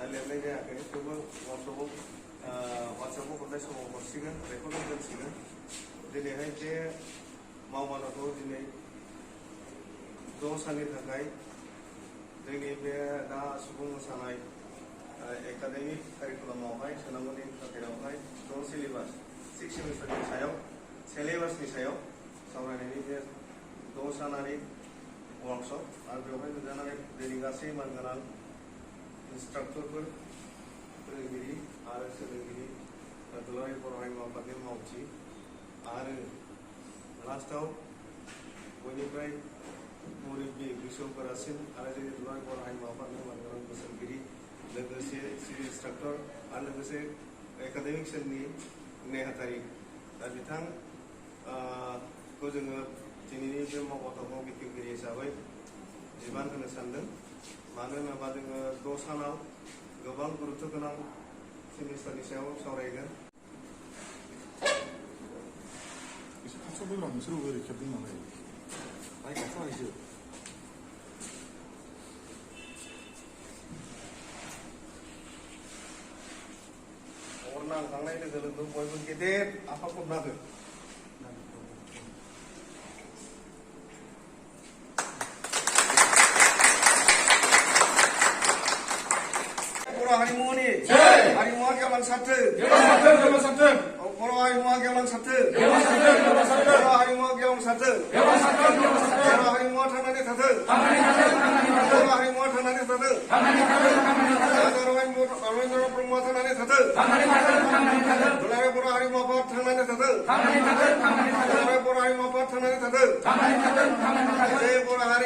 लिरनाय जायाखै थेवबो वाट्सएपआव हरनाय समाव हरसिगोन रेकर्डिं दोनसिगोन दिनैहाय बे मावमानखौ दिनै 6 साननि थाखाय जोंनि बे दा सुबुं मोसानाय एकाडेमिक कारिकुलामावहाय सोनांगौनि थाखायहाय 6 सिलेबास 6 सेमिस्टारनि सायाव सिलेबासनि सायाव सावरायनायनि बे 6 सानारि वर्कशप आरो बेवहाय नुजानाय जोंनि गासै मानगोनां इन्सट्राक्टरफोर फोरोंगिरि आरो सोलोंगिरि दुलाराय बर' हारिमु आफादनि मावथि आरो लास्टआव बयनिफ्राय मुरब्बि गोसोगोरासिन आरो जोंनि दुलाराय बर' हारिमु आफादनि मानगोनां बोसोनगिरि लोगोसे सिभिल इन्सट्राक्टर आरो लोगोसे एकाडेमिक सेलनि नेहाथारि दा बिथांखौ जोङो दिनैनि बे मावबादाव बेखेवगिरि हिसाबै बिबान होनो सानदों मानो होनोबा जोङो 6 सानाव गोबां गुरुत्व गोनां सेमिस्टारनि सायाव सावरायगोन अर नांखांनाय लोगो लोगो बयबो गेदेर आफाखौ नागोन हारिमुनि हारिमुआ गेवलां सारथो बर' हारिमुआ गेवलां सारथो बर' हारिमुआ गेवलां सारथो बर' हारिमुआ थांनानै थाथो बर' हारिमुआ थांनानै थाथो रबीन्द्र ब्रह्मआ थांनानै थाथो दुलाराय बर' हारिमु आफाद थांनानै थाथो दुलाराय बर' हारिमु आफाद थांनानै थाथो जय बर' हारि